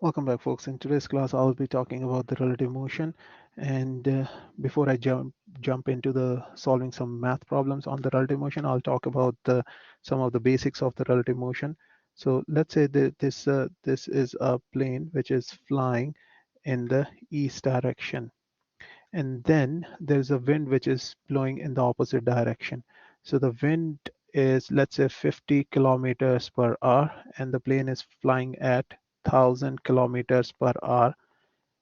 Welcome back, folks. In today's class, I'll be talking about the relative motion. And before I jump into the solving some math problems on the relative motion, I'll talk about some of the basics of the relative motion. So let's say that this is a plane which is flying in the east direction, and then there's a wind which is blowing in the opposite direction. So the wind is, let's say, 50 kilometers per hour, and the plane is flying at 1000 kilometers per hour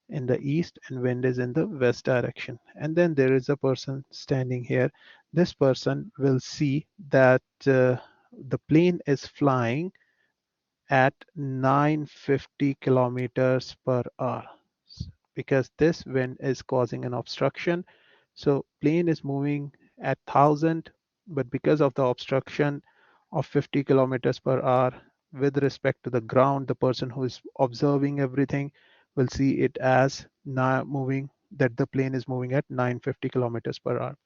in the east, and wind is in the west direction. And then there is a person standing here. This person will see that the plane is flying at 950 kilometers per hour because this wind is causing an obstruction. So plane is moving at 1000, but because of the obstruction of 50 kilometers per hour with respect to the ground, the person who is observing everything will see it as now moving, that the plane is moving at 950 kilometers per hour.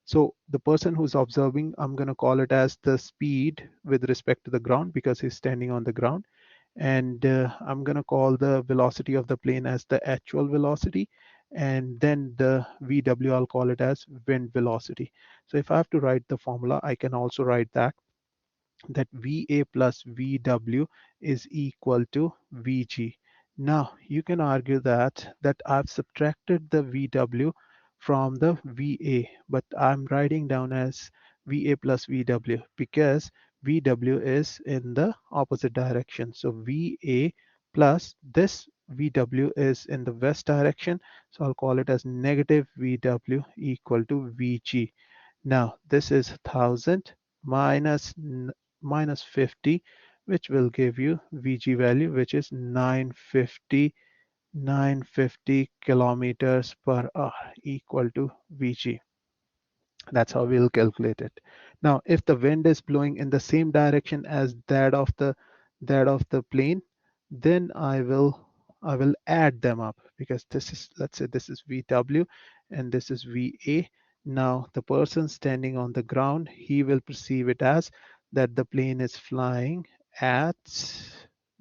So the person who's observing, I'm going to call it as the speed with respect to the ground because he's standing on the ground. And I'm going to call the velocity of the plane as the actual velocity. And then the VW, I'll call it as wind velocity. So if I have to write the formula, I can also write that VA plus VW is equal to VG. Now you can argue that I've subtracted the VW from the VA, but I'm writing down as VA plus VW because VW is in the opposite direction. So VA plus this VW is in the west direction. So I'll call it as negative VW equal to VG. Now this is 1000 minus minus 50, which will give you Vg value, which is 950 kilometers per hour equal to Vg. That's how we'll calculate it. Now, if the wind is blowing in the same direction as that of the plane, then I will add them up because this is, let's say this is VW and this is VA. Now the person standing on the ground, he will perceive it as that the plane is flying at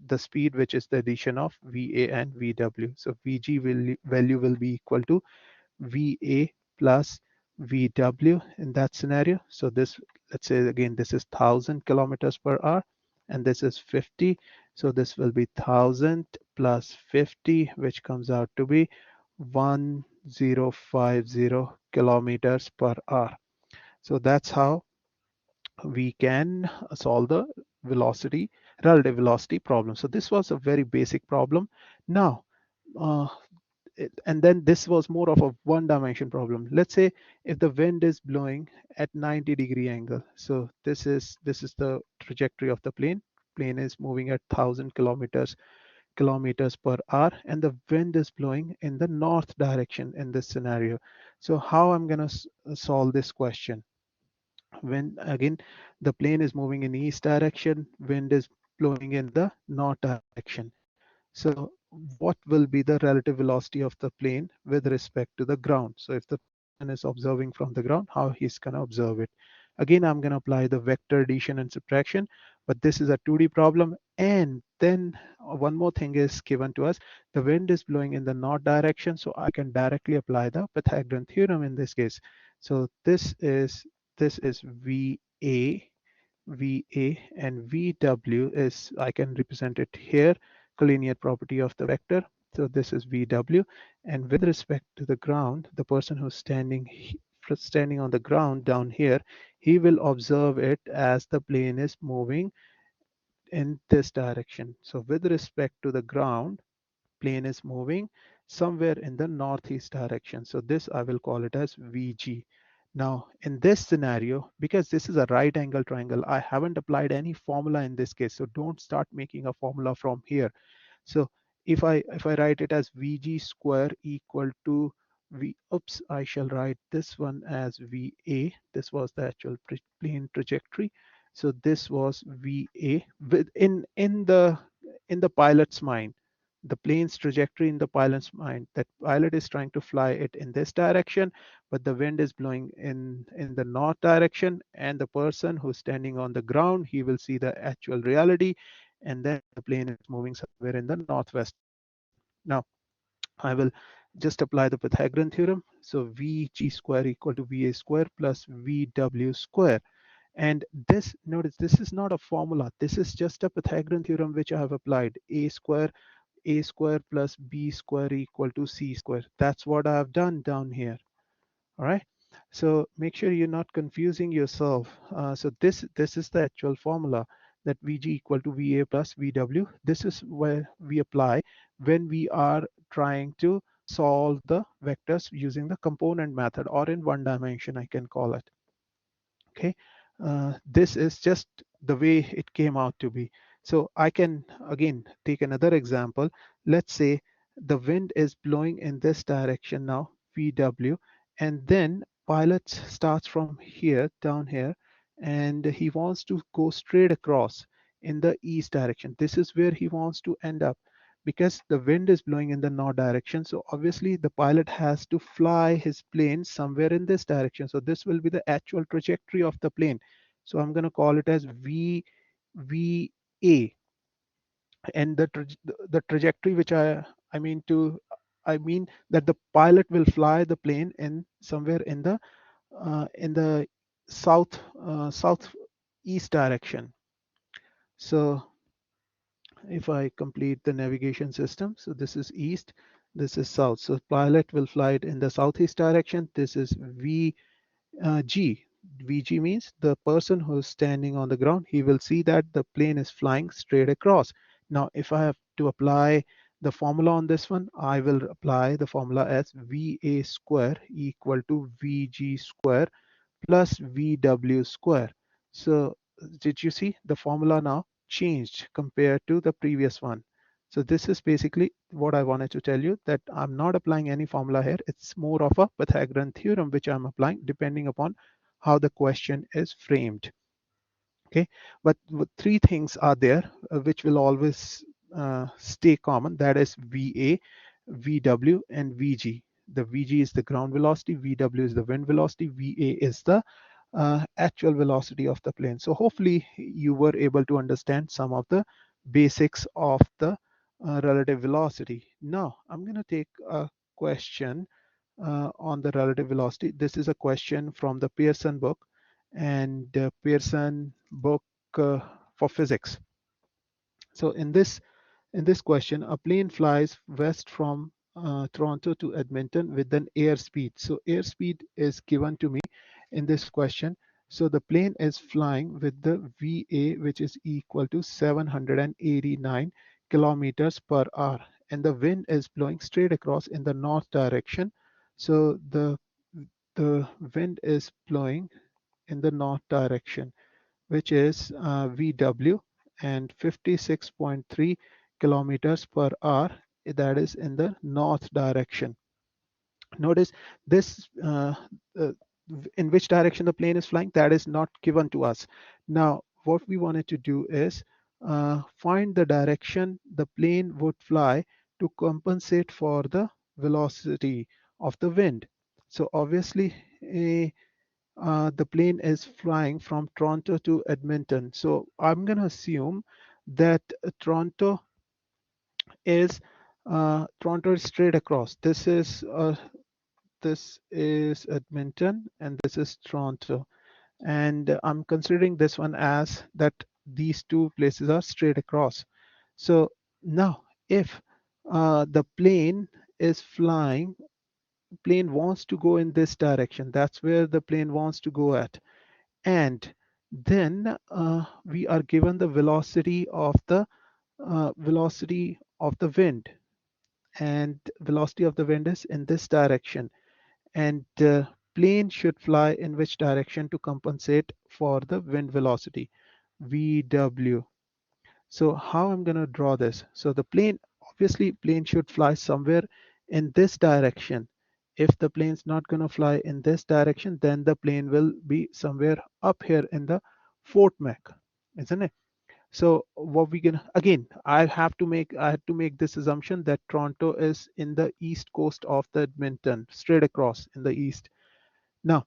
the speed which is the addition of VA and VW. So value will be equal to VA plus VW in that scenario. So this, let's say again, this is 1000 kilometers per hour and this is 50. So this will be 1000 plus 50, which comes out to be 1050 kilometers per hour. So that's how we can solve the relative velocity problem. So this was a very basic problem. Now, uh, and then this was more of a one dimension problem. Let's say if the wind is blowing at 90-degree angle. So this is the trajectory of the plane is moving at 1000 kilometers per hour, and the wind is blowing in the north direction in this scenario. So how I'm going to solve this question? When again the plane is moving in east direction, wind is blowing in the north direction. So what will be the relative velocity of the plane with respect to the ground? So if the person is observing from the ground, how he's going to observe it? Again, I'm going to apply the vector addition and subtraction, but this is a 2D problem. And then one more thing is given to us. The wind is blowing in the north direction, so I can directly apply the Pythagorean theorem in this case. So this is VA, and VW is, I can represent it here, collinear property of the vector. So this is VW, and with respect to the ground, the person who's standing on the ground down here, he will observe it as the plane is moving in this direction. So with respect to the ground, plane is moving somewhere in the northeast direction. So this I will call it as VG. Now in this scenario, because this is a right angle triangle, I haven't applied any formula in this case. So don't start making a formula from here. So if I write it as VG square equal to I shall write this one as VA. This was the actual plane trajectory. So this was VA in the pilot's mind, the plane's trajectory in the pilot's mind. That pilot is trying to fly it in this direction, but the wind is blowing in the north direction, and the person who's standing on the ground, he will see the actual reality, and then the plane is moving somewhere in the northwest direction. Now, I will just apply the Pythagorean theorem. So Vg square equal to Va square plus Vw square. And this, notice, this is not a formula. This is just a Pythagorean theorem which I have applied. A square plus B square equal to C square. That's what I have done down here. All right. So make sure you're not confusing yourself. So this is the actual formula, that Vg equal to Va plus Vw. This is where we apply when we are trying to solve the vectors using the component method, or in one dimension, I can call it. Okay, this is just the way it came out to be. So I can again take another example. Let's say the wind is blowing in this direction now, VW, and then pilot starts from here down here, and he wants to go straight across in the east direction. This is where he wants to end up, because the wind is blowing in the north direction. So obviously the pilot has to fly his plane somewhere in this direction. So this will be the actual trajectory of the plane. So I'm going to call it as VA, and the trajectory which I mean that the pilot will fly the plane in somewhere in the southeast direction. So if I complete the navigation system, so this is east, this is south. So pilot will fly it in the southeast direction. This is VG. VG means the person who's standing on the ground, he will see that the plane is flying straight across. Now, if I have to apply the formula on this one, I will apply the formula as VA square equal to VG square plus VW square. So did you see the formula now changed compared to the previous one? So this is basically what I wanted to tell you, that I'm not applying any formula here. It's more of a Pythagorean theorem which I'm applying depending upon how the question is framed. Okay, but three things are there which will always stay common. That is VA, VW, and VG. The VG is the ground velocity, VW is the wind velocity, VA is the actual velocity of the plane. So hopefully you were able to understand some of the basics of the relative velocity. Now I'm going to take a question on the relative velocity. This is a question from the Pearson book, and Pearson book for physics. So in this question, a plane flies west from Toronto to Edmonton with an airspeed. So airspeed is given to me in this question. So the plane is flying with the VA, which is equal to 789 kilometers per hour, and the wind is blowing straight across in the north direction. So the wind is blowing in the north direction, which is VW, and 56.3 kilometers per hour, that is in the north direction. Notice this in which direction the plane is flying, that is not given to us. Now what we wanted to do is find the direction the plane would fly to compensate for the velocity of the wind. So obviously the plane is flying from Toronto to Edmonton. So I'm going to assume that is Toronto is straight across. This is Edmonton, and this is Toronto, and I'm considering this one as that these two places are straight across. So now if the plane is flying, plane wants to go in this direction, that's where the plane wants to go at, and then we are given the velocity of the wind, and velocity of the wind is in this direction, and plane should fly in which direction to compensate for the wind velocity, VW. So how I'm going to draw this? So the plane, obviously plane should fly somewhere in this direction. If the plane's not going to fly in this direction, then the plane will be somewhere up here in the Fort Mac, isn't it? So what we can, again, I had to make this assumption that Toronto is in the east coast of the Edmonton, straight across in the east. Now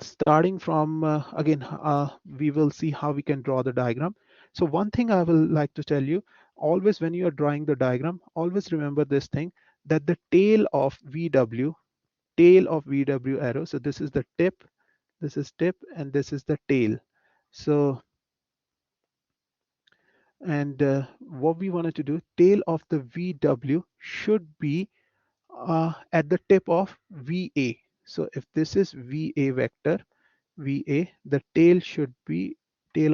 starting from again we will see how we can draw the diagram. So one thing I will like to tell you, always when you are drawing the diagram, always remember this thing, that the tail of VW arrow, so this is the tip, this is tip, and this is the tail. So, and what we wanted to do, tail of the VW should be at the tip of VA. So if this is VA vector, VA, the tail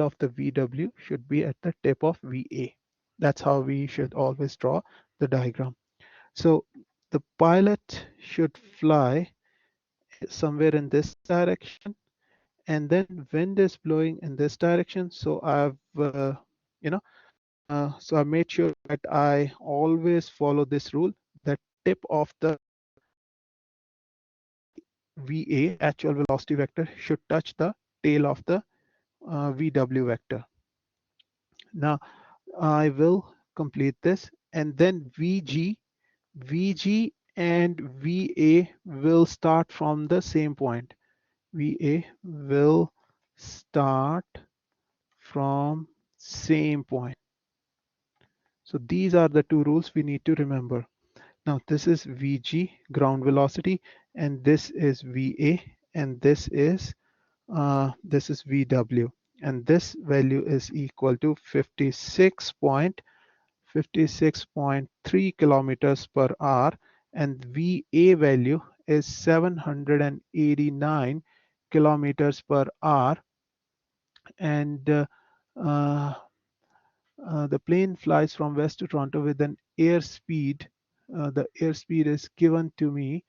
of the VW should be at the tip of VA. That's how we should always draw the diagram. So the pilot should fly somewhere in this direction, and then wind is blowing in this direction. So I've you know so I made sure that I always follow this rule, that tip of the VA, actual velocity vector, should touch the tail of the VW vector. Now I will complete this, and then VG and VA will start from the same point. VA will start from same point. So these are the two rules we need to remember. Now this is VG, ground velocity, and this is VA, and this is VW, and this value is equal to 56.3 kilometers per hour, and VA value is 789 kilometers per hour, and uh, the plane flies from west to Toronto with an airspeed. The airspeed is given to me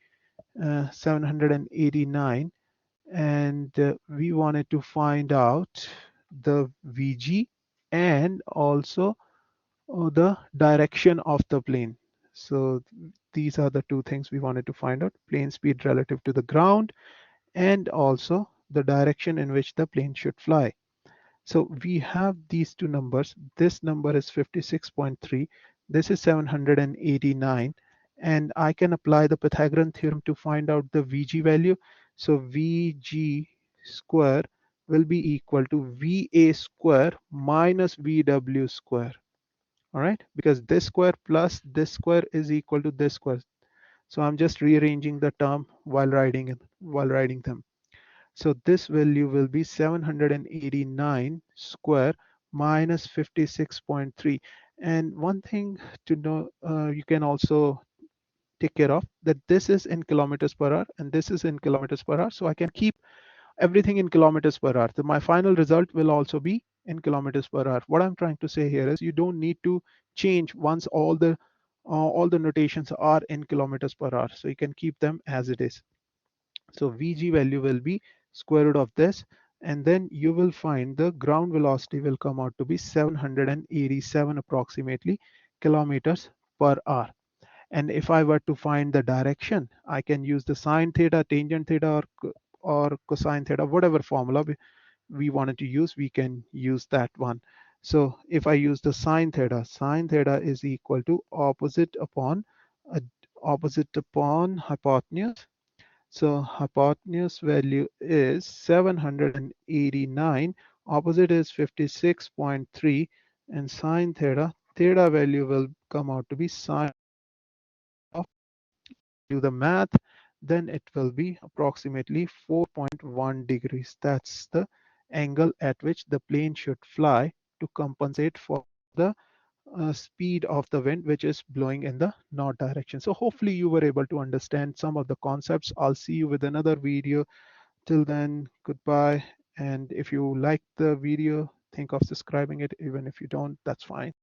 789, and we wanted to find out the VG and also the direction of the plane. So these are the two things we wanted to find out: plane speed relative to the ground, and also the direction in which the plane should fly. So we have these two numbers. This number is 56.3. This is 789. And I can apply the Pythagorean theorem to find out the VG value. So VG square will be equal to VA square minus VW square. All right, because this square plus this square is equal to this square. So I'm just rearranging the term while writing them. So this value will be 789 square minus 56.3. And one thing to know, you can also take care of, that this is in kilometers per hour and this is in kilometers per hour. So I can keep everything in kilometers per hour. So my final result will also be in kilometers per hour. What I'm trying to say here is you don't need to change once all the notations are in kilometers per hour. So you can keep them as it is. So VG value will be square root of this, and then you will find the ground velocity will come out to be 787 approximately kilometers per hour. And if I were to find the direction, I can use the sine theta, tangent theta, or cosine theta, whatever formula we wanted to use, we can use that one. So if I use the sine theta is equal to opposite upon hypotenuse. So hypotenuse value is 789, opposite is 56.3, and sine theta value will come out to be sine of, do the math, then it will be approximately 4.1 degrees. That's the angle at which the plane should fly to compensate for the speed of the wind which is blowing in the north direction. So hopefully you were able to understand some of the concepts. I'll see you with another video. Till then, goodbye. And if you like the video, think of subscribing it. Even if you don't, that's fine.